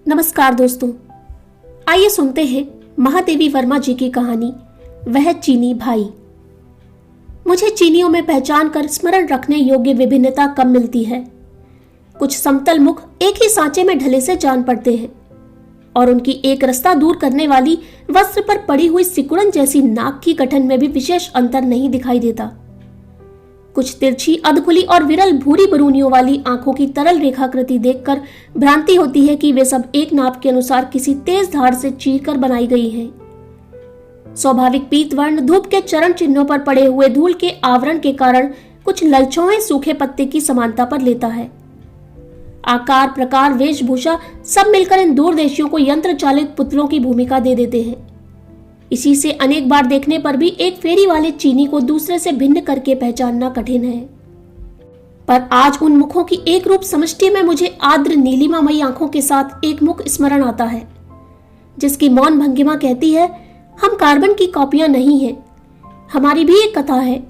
नमस्कार दोस्तों, आइए सुनते हैं महादेवी वर्मा जी की कहानी वह चीनी भाई। मुझे चीनियों में पहचान कर स्मरण रखने योग्य विभिन्नता कम मिलती है। कुछ समतल मुख एक ही सांचे में ढले से जान पड़ते हैं और उनकी एक रास्ता दूर करने वाली वस्त्र पर पड़ी हुई सिकुड़न जैसी नाक की गठन में भी विशेष अंतर नहीं दिखाई देता। कुछ तिरछी, अधखुली और विरल भूरी बरूनियों वाली आंखों की तरल रेखाकृति देखकर भ्रांति होती है कि वे सब एक नाप के अनुसार किसी तेज धार से चीरकर बनाई गई हैं। स्वाभाविक पीत वर्ण धूप के चरण चिन्हों पर पड़े हुए धूल के आवरण के कारण कुछ ललचौए सूखे पत्ते की समानता पर लेता है। आकार, प्रकार, वेशभूषा सब मिलकर इन दूरदेशियों को यंत्र चालित पुतलों की भूमिका दे देते हैं। इसी से अनेक बार देखने पर भी एक फेरी वाले चीनी को दूसरे से भिन्न करके पहचानना कठिन है। पर आज उन मुखों की एक रूप समष्टि में मुझे आर्द्र नीलिमामयी आंखों के साथ एक मुख स्मरण आता है, जिसकी मौन भंगिमा कहती है, हम कार्बन की कॉपियां नहीं हैं, हमारी भी एक कथा है।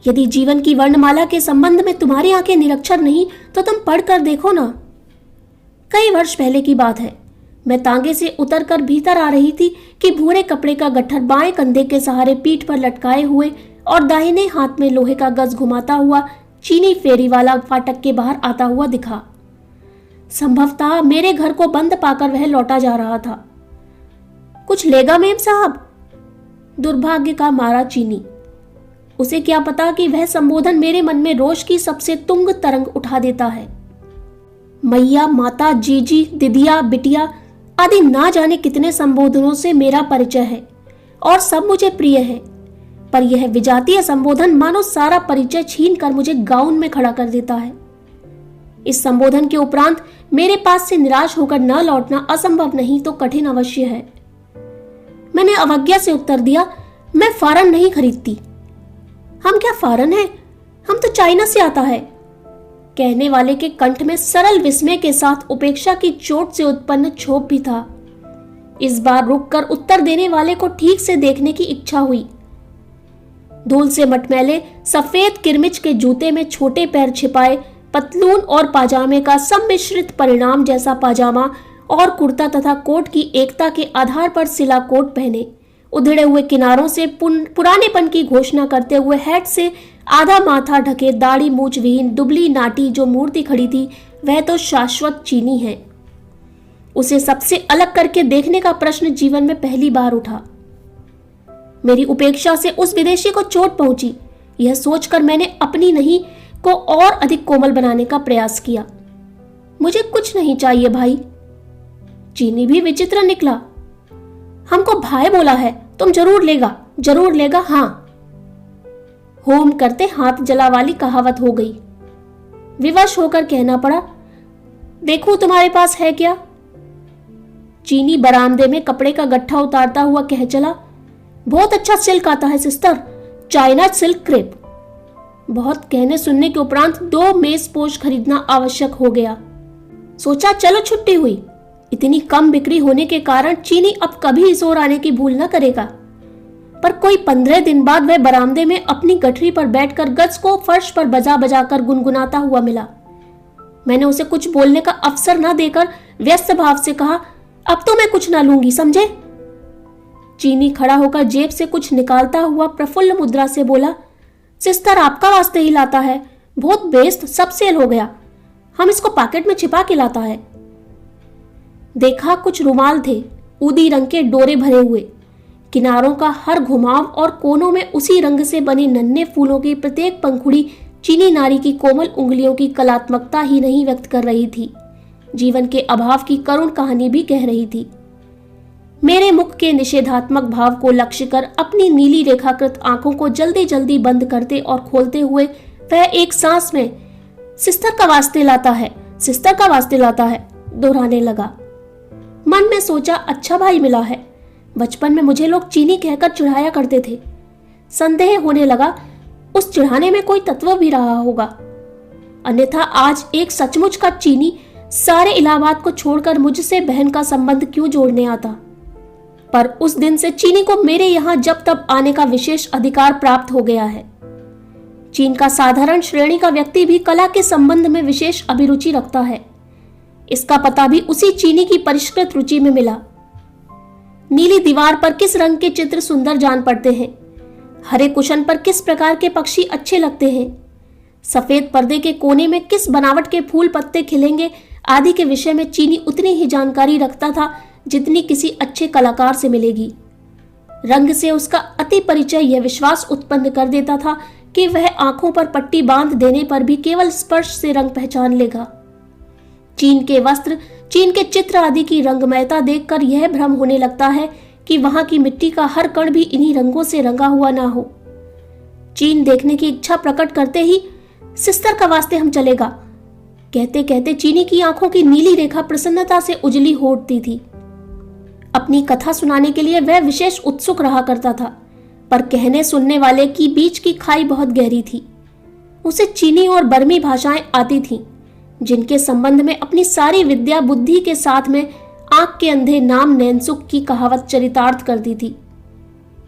यदि जीवन की वर्णमाला के संबंध में तुम्हारी आंखें निरक्षर नहीं तो तुम पढ़कर देखो ना। कई वर्ष पहले की बात है। मैं तांगे से उतरकर भीतर आ रही थी कि भूरे कपड़े का गट्ठर बाएं कंधे के सहारे पीठ पर लटकाए हुए और दाहिने हाथ में लोहे का गज घुमाता हुआ चीनी फेरी वाला फाटक के बाहर आता हुआ दिखा। संभवतः मेरे घर को बंद पाकर वह लौटा जा रहा था। कुछ लेगा मेम साहब? दुर्भाग्य का मारा चीनी। उसे क्या पता कि वह संबोधन मेरे मन में रोष की सबसे तुंग तरंग उठा देता है। मैया, माता, जीजी, दिदिया, बिटिया आदि ना जाने कितने संबोधनों से मेरा परिचय है और सब मुझे प्रिय है, पर यह विजातीय संबोधन मानो सारा परिचय छीन कर मुझे गाउन में खड़ा कर देता है। इस संबोधन के उपरांत मेरे पास से निराश होकर न लौटना असंभव नहीं तो कठिन अवश्य है। मैंने अवज्ञा से उत्तर दिया, मैं फारन नहीं खरीदती। हम क्या फारन है? हम तो चाइना से आता है। कहने वाले के कंठ में सरल विस्मय के साथ उपेक्षा की चोट से उत्पन्न क्षोभ भी था। इस बार रुककर उत्तर देने वाले को ठीक से देखने की इच्छा हुई। धूल से मटमैले सफेद किरमिच के जूते में छोटे पैर छिपाए, पतलून और पाजामे का सम्मिश्रित परिणाम जैसा पाजामा और कुर्ता तथा कोट की एकता के आधार पर सिला कोट पहने, उधड़े हुए किनारों से पुरानेपन की घोषणा करते हुए हैट से आधा माथा ढके दाढ़ी मूछ विहीन दुबली नाटी जो मूर्ति खड़ी थी, वह तो शाश्वत चीनी है। उसे सबसे अलग करके देखने का प्रश्न जीवन में पहली बार उठा। मेरी उपेक्षा से उस विदेशी को चोट पहुंची, यह सोचकर मैंने अपनी नहीं को और अधिक कोमल बनाने का प्रयास किया। मुझे कुछ नहीं चाहिए भाई। चीनी भी विचित्र निकला। हमको भाई बोला है, तुम जरूर लेगा, जरूर लेगा। हाँ, होम करते हाथ जला वाली कहावत हो गई। विवश होकर कहना पड़ा, देखूं तुम्हारे पास है क्या? चीनी बरामदे में कपड़े का गट्ठा उतारता हुआ कह चला, बहुत अच्छा सिल्क आता है सिस्टर, चाइना सिल्क क्रेप। बहुत कहने सुनने के उपरांत 2 मेजपोश खरीदना आवश्यक हो गया। सोचा चलो छुट्टी हुई। इतनी कम बिक्री होने के कारण चीनी अब कभी इस ओर आने की भूल न करेगा। पर कोई 15 दिन बाद वह बरामदे में अपनी गठरी पर बैठकर गज को फर्श पर बजा बजा कर गुनगुनाता हुआ मिला। मैंने उसे कुछ बोलने का अवसर न देकर व्यस्त भाव से कहा, अब तो मैं कुछ ना लूंगी, समझे? चीनी खड़ा होकर जेब से कुछ निकालता हुआ प्रफुल्ल मुद्रा से बोला, सिस्टर आपका वास्ते ही लाता है, बहुत बेस्ट, सब सेल हो गया। हम इसको पॉकेट में छिपा के लाता है। देखा कुछ रुमाल थे, ऊदी रंग के डोरे भरे हुए, किनारों का हर घुमाव और कोनों में उसी रंग से बने नन्हे फूलों की प्रत्येक पंखुड़ी चीनी नारी की कोमल उंगलियों की कलात्मकता ही नहीं व्यक्त कर रही थी, जीवन के अभाव की करुण कहानी भी कह रही थी। मेरे मुख के निषेधात्मक भाव को लक्ष्य कर अपनी नीली रेखाकृत आंखों को जल्दी जल्दी बंद करते और खोलते हुए वह एक सांस में सिस्टर का वास्ते लाता है, सिस्टर का वास्ते लाता है दोहराने लगा। मन में सोचा, अच्छा भाई मिला है। बचपन में मुझे लोग चीनी कहकर चिढ़ाया करते थे। संदेह होने लगा उस चिढ़ाने में कोई तत्व भी रहा होगा, अन्यथा आज एक सचमुच का चीनी सारे इलाहाबाद को छोड़कर मुझसे बहन का संबंध क्यों जोड़ने आता। पर उस दिन से चीनी को मेरे यहां जब तब आने का विशेष अधिकार प्राप्त हो गया है। चीन का साधारण श्रेणी का व्यक्ति भी कला के संबंध में विशेष अभिरुचि रखता है। इसका पता भी उसी चीनी की परिष्कृत रुचि में मिला। नीली दीवार पर किस रंग के चित्र सुंदर जान पड़ते हैं, हरे कुशन पर किस प्रकार के पक्षी अच्छे लगते हैं, सफेद पर्दे के कोने में किस बनावट के फूल पत्ते खिलेंगे आदि के विषय में चीनी उतनी ही जानकारी रखता था जितनी किसी अच्छे कलाकार से मिलेगी। रंग से उसका अति परिचय यह विश्वास उत्पन्न कर देता था कि वह आंखों पर पट्टी बांध देने पर भी केवल स्पर्श से रंग पहचान लेगा। चीन के वस्त्र, चीन के चित्र आदि की रंगमयता देखकर यह भ्रम होने लगता है कि वहां की मिट्टी का हर कण भी इन्हीं रंगों से रंगा हुआ ना हो। चीन देखने की इच्छा प्रकट करते ही सिस्टर का वास्ते हम चलेगा कहते कहते चीनी की आंखों की नीली रेखा प्रसन्नता से उजली हो उठती थी। अपनी कथा सुनाने के लिए वह विशेष उत्सुक रहा करता था, पर कहने सुनने वाले की बीच की खाई बहुत गहरी थी। उसे चीनी और बर्मी भाषाएं आती थीं, जिनके संबंध में अपनी सारी विद्या बुद्धि के साथ में आंख के अंधे नाम नैनसुख की कहावत चरितार्थ करती थी।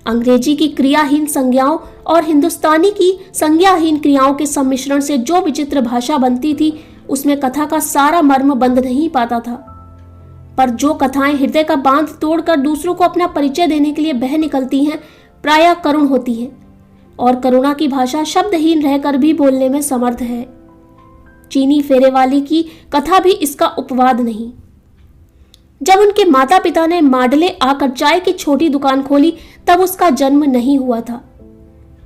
अंग्रेजी की क्रियाहीन संज्ञाओं और हिंदुस्तानी की संज्ञाहीन क्रियाओं के सम्मिश्रण से जो विचित्र भाषा बनती थी, उसमें कथा का सारा मर्म बंध नहीं पाता था। पर जो कथाएं हृदय का बांध तोड़कर दूसरों को अपना परिचय देने के लिए बह निकलती हैं, प्रायः करुण होती हैं, और करुणा की भाषा शब्दहीन रहकर भी बोलने में समर्थ है। चीनी फेरे वाली की कथा भी इसका उपवाद नहीं। जब उनके माता पिता ने माडले आकर चाय की छोटी दुकान खोली, तब उसका जन्म नहीं हुआ था।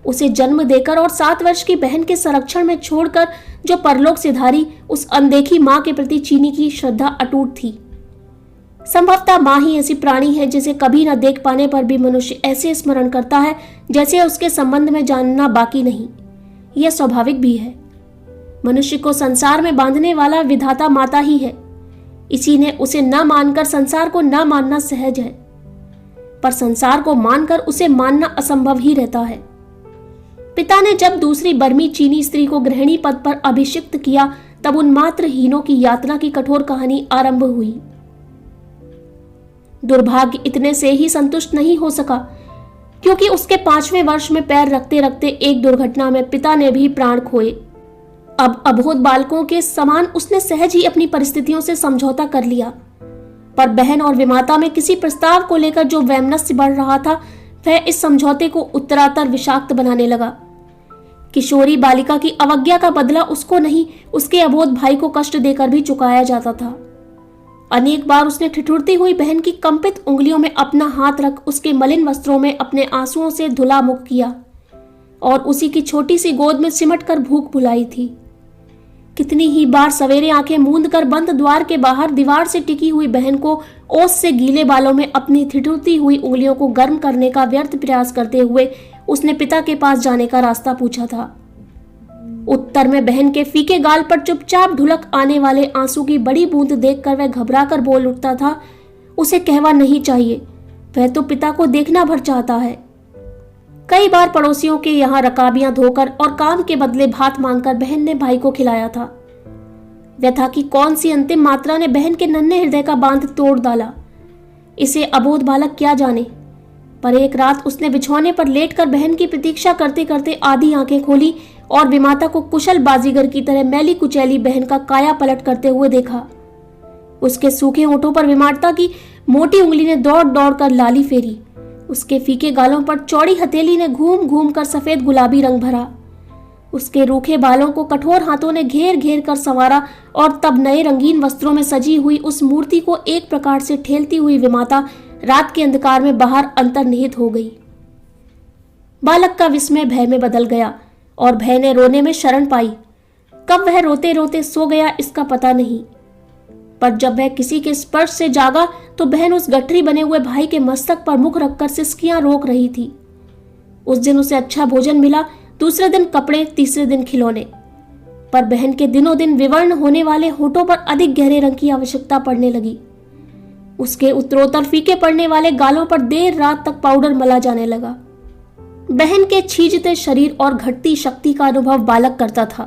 उसे जन्म देकर और 7 वर्ष की बहन के संरक्षण में छोड़कर जो परलोक से धारी, उस अनदेखी मां के प्रति चीनी की श्रद्धा अटूट थी। संभवतः मां ही ऐसी प्राणी है जिसे कभी न देख पाने पर भी मनुष्य ऐसे स्मरण करता है जैसे उसके संबंध में जानना बाकी नहीं। यह स्वाभाविक भी है। मनुष्य को संसार में बांधने वाला विधाता माता ही है। इसी ने उसे न मानकर संसार को न मानना सहज है, पर संसार को मानकर उसे मानना असंभव ही रहता है। पिता ने जब दूसरी बर्मी चीनी स्त्री को गृहिणी पद पर अभिषिक्त किया, तब उन मात्र हीनों की यात्रा की कठोर कहानी आरंभ हुई। दुर्भाग्य इतने से ही संतुष्ट नहीं हो सका, क्योंकि उसके 5वें वर्ष में पैर रखते रखते एक दुर्घटना में पिता ने भी प्राण खोए। अब अबोध बालकों के समान उसने सहज ही अपनी परिस्थितियों से समझौता कर लिया, पर बहन और विमाता में किसी प्रस्ताव को लेकर जो वैमनस्य बढ़ रहा था, वह इस समझौते को उत्तरातर विषाक्त बनाने लगा। किशोरी बालिका की अवज्ञा का बदला उसको नहीं, उसके अबोध भाई को कष्ट देकर भी चुकाया जाता था। अनेक बार उसने ठिठुरती हुई बहन की कंपित उंगलियों में अपना हाथ रख उसके मलिन वस्त्रों में अपने आंसुओं से धुला मुख किया और उसी की छोटी सी गोद में सिमट कर भूख भुलाई थी। कितनी ही बार सवेरे आंखें मूंद कर बंद द्वार के बाहर दीवार से टिकी हुई बहन को ओस से गीले बालों में अपनी ठिठुरती हुई उंगलियों को गर्म करने का व्यर्थ प्रयास करते हुए उसने पिता के पास जाने का रास्ता पूछा था। उत्तर में बहन के फीके गाल पर चुपचाप ढुलक आने वाले आंसू की बड़ी बूंद देखकर वह घबरा कर बोल उठता था, उसे कहवा नहीं चाहिए, वह तो पिता को देखना भर चाहता है। कई बार पड़ोसियों के यहाँ रकाबियां धोकर और काम के बदले भात मांगकर बहन ने भाई को खिलाया था। व्यथा की कौन सी अंतिम मात्रा ने बहन के नन्हे हृदय का बांध तोड़ डाला, इसे अबोध बालक क्या जाने। पर एक रात उसने बिछौने पर लेटकर बहन की प्रतीक्षा करते करते आधी आंखें खोली और विमाता को कुशल बाजीगर की तरह मैली कुचैली बहन का काया पलट करते हुए देखा। उसके सूखे होठों पर विमाता की मोटी उंगली ने दौड़ दौड़ कर लाली फेरी। उसके फीके गालों पर चौड़ी हथेली ने घूम घूम कर सफेद गुलाबी रंग भरा। उसके रूखे बालों को कठोर हाथों ने घेर घेर कर संवारा और तब नए रंगीन वस्त्रों में सजी हुई उस मूर्ति को एक प्रकार से ठेलती हुई विमाता रात के अंधकार में बाहर अंतर्निहित हो गई। बालक का विस्मय भय में बदल गया और भय ने रोने में शरण पाई। कब वह रोते रोते सो गया इसका पता नहीं, पर जब वह किसी के स्पर्श से जागा तो बहन उस गठरी बने हुए भाई के मस्तक पर मुख रखकर सिसकियां रोक रही थी। उस दिन उसे अच्छा भोजन मिला, दूसरे दिन कपड़े, तीसरे दिन खिलौने, पर बहन के दिनों दिन विवर्ण होने वाले होठों पर अधिक गहरे रंग की आवश्यकता पड़ने लगी। उसके उत्तरोत्तर फीके पड़ने वाले गालों पर देर रात तक पाउडर मला जाने लगा। बहन के छीजते शरीर और घटती शक्ति का अनुभव बालक करता था,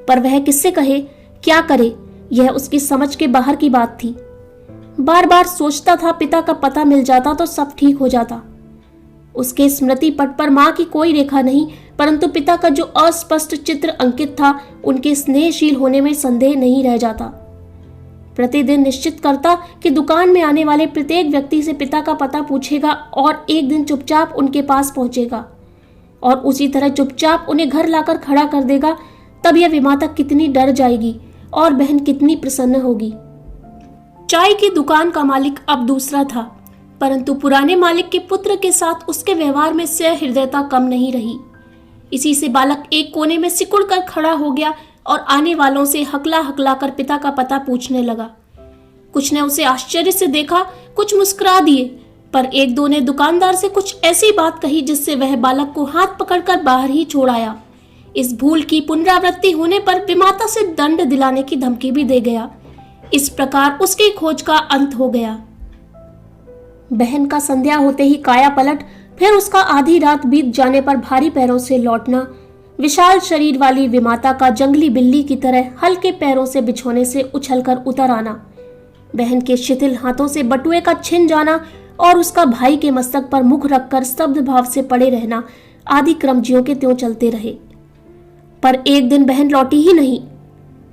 पर वह किससे कहे, क्या करे, यह उसकी समझ के बाहर की बात थी। बार बार सोचता था पिता का पता मिल जाता तो सब ठीक हो जाता। उसके स्मृति पट पर मां की कोई रेखा नहीं, परंतु पिता का जो अस्पष्ट चित्र अंकित था, उनके स्नेहशील होने में संदेह नहीं रह जाता। प्रतिदिन निश्चित करता कि दुकान में आने वाले प्रत्येक व्यक्ति से पिता का पता पूछेगा और एक दिन चुपचाप उनके पास पहुंचेगा और उसी तरह चुपचाप उन्हें घर लाकर खड़ा कर देगा, तब यह विमाता कितनी डर जाएगी और बहन कितनी प्रसन्न होगी। चाय की दुकान का मालिक अब दूसरा था, परंतु पुराने मालिक के पुत्र के साथ उसके व्यवहार में सहृदयता कम नहीं रही। इसी से बालक एक कोने में सिकुड़ कर खड़ा हो गया और आने वालों से हकला हकला कर पिता का पता पूछने लगा। कुछ ने उसे आश्चर्य से देखा, कुछ मुस्कुरा दिए, पर एक दो ने दुकानदार से कुछ ऐसी बात कही जिससे वह बालक को हाथ पकड़कर बाहर ही छोड़ आया। इस भूल की पुनरावृत्ति होने पर विमाता से दंड दिलाने की धमकी भी दे गया। इस प्रकार उसकी खोज का अंत हो गया। बहन का संध्या होते ही काया पलट, फिर उसका आधी रात बीत जाने पर भारी पैरों से लौटना, विशाल शरीर वाली विमाता का जंगली बिल्ली की तरह हल्के पैरों से बिछोने से उछलकर उतर आना, बहन के शिथिल हाथों से बटुए का छिन जाना और उसका भाई के मस्तक पर मुख रखकर स्तब्ध भाव से पड़े रहना आदि क्रम ज्यों के त्यों चलते रहे। पर एक दिन बहन लौटी ही नहीं।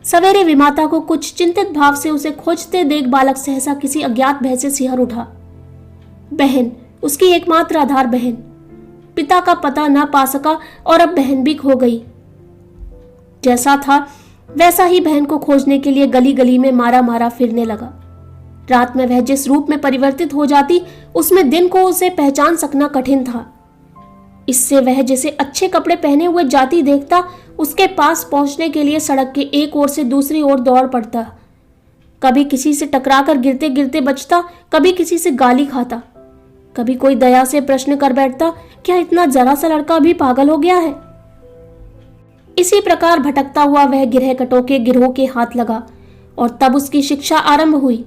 सवेरे विमाता को कुछ चिंतित भाव से उसे खोजते देख बालक सहसा किसी अज्ञात भय से सिहर उठा। बहन, उसकी एकमात्र आधार बहन, पिता का पता न पा सका और अब बहन भी खो गई। जैसा था वैसा ही बहन को खोजने के लिए गली गली में मारा मारा फिरने लगा। रात में वह जिस रूप में परिवर्तित हो जाती, उसमें दिन को उसे पहचान सकना कठिन था। इससे वह जिसे अच्छे कपड़े पहने हुए जाती देखता, उसके पास पहुंचने के लिए सड़क के एक ओर से दूसरी ओर दौड़ पड़ता। कभी किसी से टकराकर गिरते गिरते बचता, कभी किसी से गाली खाता, कभी कोई दया से प्रश्न कर बैठता, क्या इतना जरा सा लड़का भी पागल हो गया है। इसी प्रकार भटकता हुआ वह गिरहकटों के गिरोह के हाथ लगा और तब उसकी शिक्षा आरंभ हुई।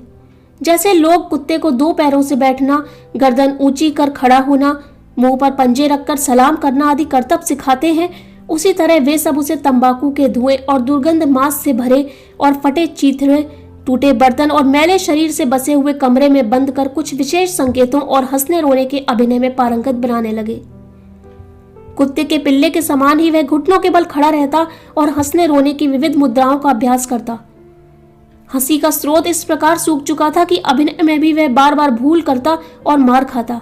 जैसे लोग कुत्ते को दो पैरों से बैठना, गर्दन ऊंची कर खड़ा होना, मुंह पर पंजे रखकर सलाम करना आदि करतब सिखाते हैं, उसी तरह वे सब उसे तंबाकू के धुएं और दुर्गंध मांस से भरे और फटे चीथड़े, टूटे बर्तन और मैले शरीर से बसे हुए कमरे में बंद कर कुछ विशेष संकेतों और हंसने रोने के अभिनय में पारंगत बनाने लगे। कुत्ते के पिल्ले के समान ही वह घुटनों के बल खड़ा रहता और हंसने रोने की विविध मुद्राओं का अभ्यास करता। हंसी का स्रोत इस प्रकार सूख चुका था कि अभिनय में भी वह बार बार भूल करता और मार खाता,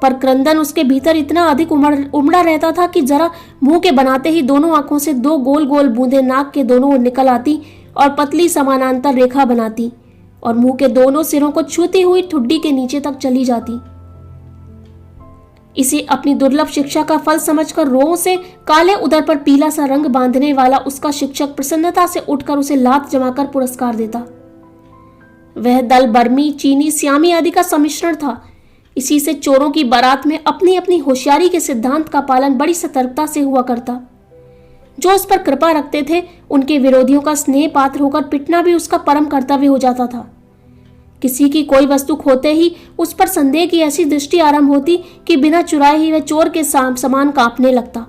पर क्रंदन उसके भीतर इतना अधिक उमड़ा रहता था कि जरा मुंह के बनाते ही दोनों आंखों से दो गोल गोल बूंदें नाक के दोनों ओर निकल आती और पतली समानांतर रेखा बनाती और मुंह के दोनों सिरों को छूती हुई ठुड्डी के नीचे तक चली जाती। इसे अपनी दुर्लभ शिक्षा का फल समझकर रों से काले उदर पर पीला सा रंग बांधने वाला उसका शिक्षक प्रसन्नता से उठकर उसे लात जमाकर पुरस्कार देता। वह दल बर्मी, चीनी, स्यामी आदि का सम्मिश्रण था। इसी से चोरों की बारात में अपनी अपनी होशियारी के सिद्धांत का पालन बड़ी सतर्कता से हुआ करता। जो उस पर कृपा रखते थे, उनके विरोधियों का स्नेह पात्र होकर पिटना भी उसका परम कर्तव्य हो जाता था। किसी की कोई वस्तु खोते ही उस पर संदेह की ऐसी दृष्टि आरंभ होती कि बिना चुराए ही वह चोर के समान कांपने लगता,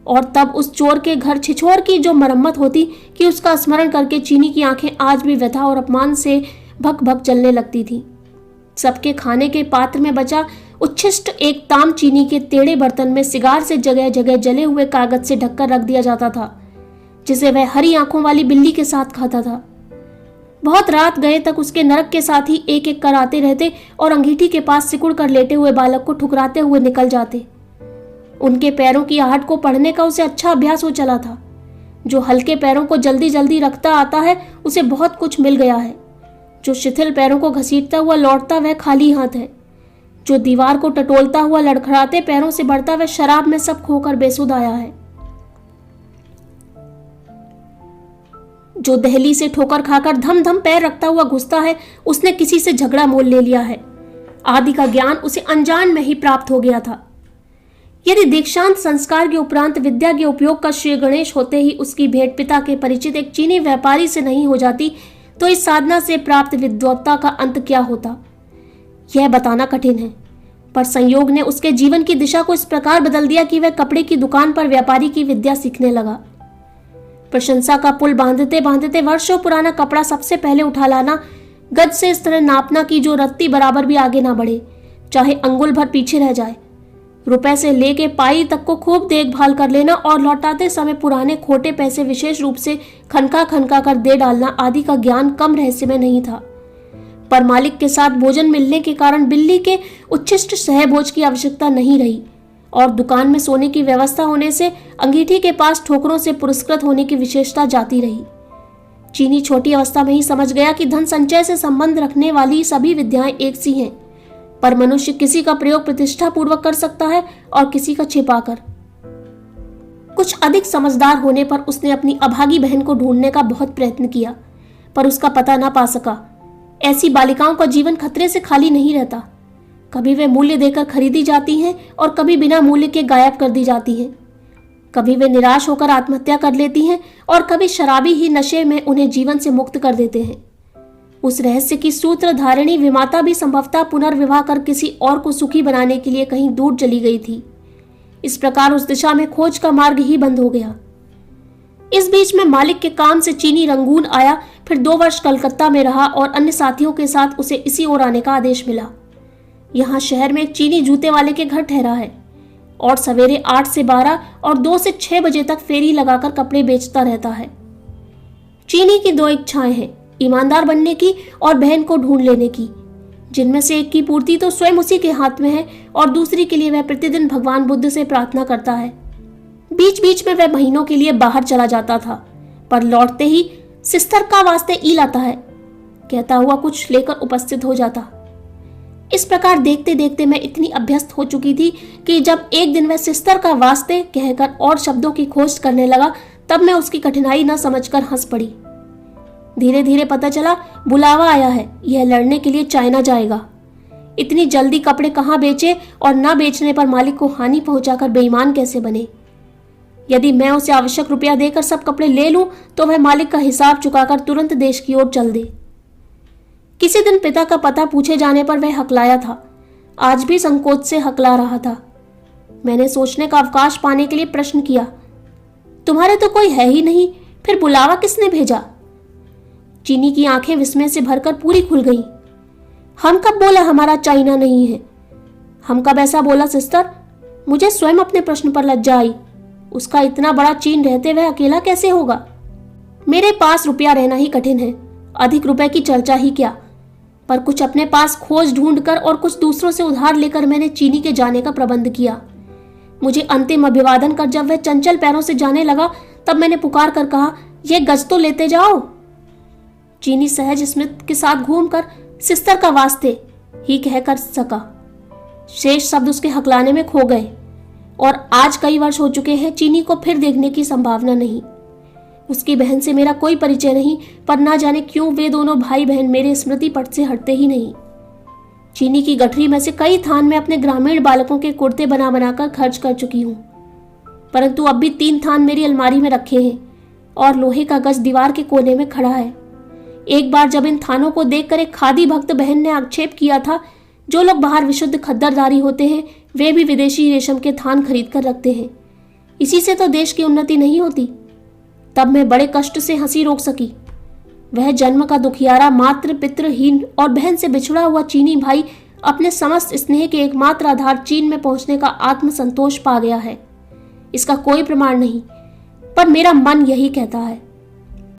और तब उस चोर के घर छिछोर की जो मरम्मत होती कि उसका स्मरण करके चीनी की आंखें आज भी व्यथा और अपमान से भक भक चलने लगती थी। सबके खाने के पात्र में बचा उच्छिष्ट एक ताम चीनी के टेढ़े बर्तन में सिगार से जगह जगह जले हुए कागज से ढककर रख दिया जाता था, जिसे वह हरी आंखों वाली बिल्ली के साथ खाता था। बहुत रात गए तक उसके नरक के साथ ही एक एक कर आते रहते और अंगीठी के पास सिकुड़ कर लेटे हुए बालक को ठुकराते हुए निकल जाते। उनके पैरों की आहट को पढ़ने का उसे अच्छा अभ्यास हो चला था। जो हल्के पैरों को जल्दी जल्दी रखता आता है, उसे बहुत कुछ मिल गया है। जो शिथिल पैरों को घसीटता हुआ लौटता, वह खाली हाथ है। जो दीवार को टटोलता हुआ लड़खड़ाते पैरों से बढ़ता, वह शराब में सब खोकर बेसुध आया है। जो दहली से ठोकर खाकर धम धम पैर रखता हुआ घुसता है, उसने किसी से झगड़ा मोल ले लिया है। आदि का ज्ञान उसे अनजान में ही प्राप्त हो गया था। यदि दीक्षांत संस्कार के उपरांत विद्या के उपयोग का श्री गणेश होते ही उसकी भेंट पिता के परिचित एक चीनी व्यापारी से नहीं हो जाती, तो इस साधना से प्राप्त विद्वत्ता का अंत क्या होता, यह बताना कठिन है। पर संयोग ने उसके जीवन की दिशा को इस प्रकार बदल दिया कि वह कपड़े की दुकान पर व्यापारी की विद्या सीखने लगा। प्रशंसा का पुल बांधते बांधते वर्षों पुराना कपड़ा सबसे पहले उठा लाना, गज से इस तरह नापना कि जो रत्ती बराबर भी आगे ना बढ़े, चाहे अंगुल भर पीछे रह जाए। रुपए से लेके पाई तक को खूब देखभाल कर लेना और लौटाते समय पुराने खोटे पैसे विशेष रूप से खनका खनका कर दे डालना आदि का ज्ञान कम रहस्यमय नहीं था। पर मालिक के साथ भोजन मिलने के कारण बिल्ली के उच्छिष्ट सहभोज की आवश्यकता नहीं रही और दुकान में सोने की व्यवस्था होने से अंगीठी के पास ठोकरों से पुरस्कृत होने की विशेषता जाती रही। चीनी छोटी अवस्था में ही समझ गया कि धन संचय से संबंध रखने वाली सभी विद्याएं एक सी हैं, पर मनुष्य किसी का प्रयोग प्रतिष्ठा पूर्वक कर सकता है और किसी का छिपाकर। कुछ अधिक समझदार होने पर उसने अपनी अभागी बहन को ढूंढने का बहुत प्रयत्न किया, पर उसका पता ना पा सका। ऐसी बालिकाओं का जीवन खतरे से खाली नहीं रहता। कभी वे मूल्य देकर खरीदी जाती हैं और कभी बिना मूल्य के गायब कर दी जाती हैं। कभी वे निराश होकर आत्महत्या कर लेती हैं और कभी शराबी ही नशे में उन्हें जीवन से मुक्त कर देते हैं। उस रहस्य की सूत्रधारिणी विमाता भी संभवतः पुनर्विवाह कर किसी और को सुखी बनाने के लिए कहीं दूर चली गई थी। इस प्रकार उस दिशा में खोज का मार्ग ही बंद हो गया। इस बीच में मालिक के काम से चीनी रंगून आया, फिर 2 वर्ष कलकत्ता में रहा और अन्य साथियों के साथ उसे इसी ओर आने का आदेश मिला। यहाँ शहर में एक चीनी जूते वाले के घर ठहरा है और सवेरे 8 से 12 और 2 से 6 बजे तक फेरी लगाकर कपड़े बेचता रहता है। चीनी की 2 इच्छाएं हैं, ईमानदार बनने की और बहन को ढूंढ लेने की, जिनमें से एक की पूर्ति तो स्वयं उसी के हाथ में है और दूसरी के लिए वह प्रतिदिन भगवान बुद्ध से प्रार्थना करता है। बीच बीच में वह महीनों के लिए बाहर चला जाता था, पर लौटते ही सिस्टर का वास्ते ई लाता है कहता हुआ कुछ लेकर उपस्थित हो जाता। इस प्रकार देखते देखते मैं इतनी अभ्यस्त हो चुकी थी कि जब एक दिन वह सिस्टर का वास्ते कहकर और शब्दों की खोज करने लगा, तब मैं उसकी कठिनाई न समझकर हंस पड़ी। धीरे धीरे पता चला बुलावा आया है, यह लड़ने के लिए चाइना जाएगा। इतनी जल्दी कपड़े कहाँ बेचे और न बेचने पर मालिक को हानि पहुंचाकर बेईमान कैसे बने। यदि मैं उसे आवश्यक रुपया देकर सब कपड़े ले लूं तो वह मालिक का हिसाब चुकाकर तुरंत देश की ओर चल दे। किसी दिन पिता का पता पूछे जाने पर वह हकलाया था, आज भी संकोच से हकला रहा था। मैंने सोचने का अवकाश पाने के लिए प्रश्न किया, तुम्हारे तो कोई है ही नहीं, फिर बुलावा किसने भेजा? चीनी की आंखें विस्मय से भरकर पूरी खुल गईं। हम कब बोला हमारा चाइना नहीं है? हम कब ऐसा बोला सिस्टर? मुझे स्वयं अपने प्रश्न पर लज्जा आई। उसका इतना बड़ा चीन रहते वह अकेला कैसे होगा? मेरे पास रुपया रहना ही कठिन है, अधिक रुपए की चर्चा ही क्या। पर कुछ अपने पास खोज ढूंढकर और कुछ दूसरों से उधार लेकर मैंने चीनी के जाने का प्रबंध किया। मुझे अंतिम अभिवादन कर जब वह चंचल पैरों से जाने लगा, तब मैंने पुकार कर कहा, यह गज तो लेते जाओ। चीनी सहज स्मृति के साथ घूमकर सिस्टर का वास्ते ही कहकर सका। शेष शब्द उसके हकलाने में खो गए और आज कई वर्ष हो चुके हैं, चीनी को फिर देखने की संभावना नहीं। उसकी बहन से मेरा कोई परिचय नहीं, पर ना जाने क्यों वे दोनों भाई बहन मेरे स्मृति पट से हटते ही नहीं। चीनी की गठरी में से कई थान में अपने ग्रामीण बालकों के कुर्ते बना बनाकर खर्च कर चुकी हूँ, परंतु अब भी 3 थान मेरी अलमारी में रखे हैं और लोहे का गज दीवार के कोने में खड़ा है। एक बार जब इन थानों को देखकर एक खादी भक्त बहन ने आक्षेप किया था, जो लोग बाहर विशुद्ध खद्दरदारी होते हैं वे भी विदेशी रेशम के थान खरीद कर रखते हैं, इसी से तो देश की उन्नति नहीं होती। तब मैं बड़े कष्ट से हंसी रोक सकी। वह जन्म का दुखियारा, मात्र पितृहीन और बहन से बिछड़ा हुआ चीनी भाई अपने समस्त स्नेह के एकमात्र आधार चीन में पहुंचने का आत्मसंतोष पा गया है। इसका कोई प्रमाण नहीं, पर मेरा मन यही कहता है।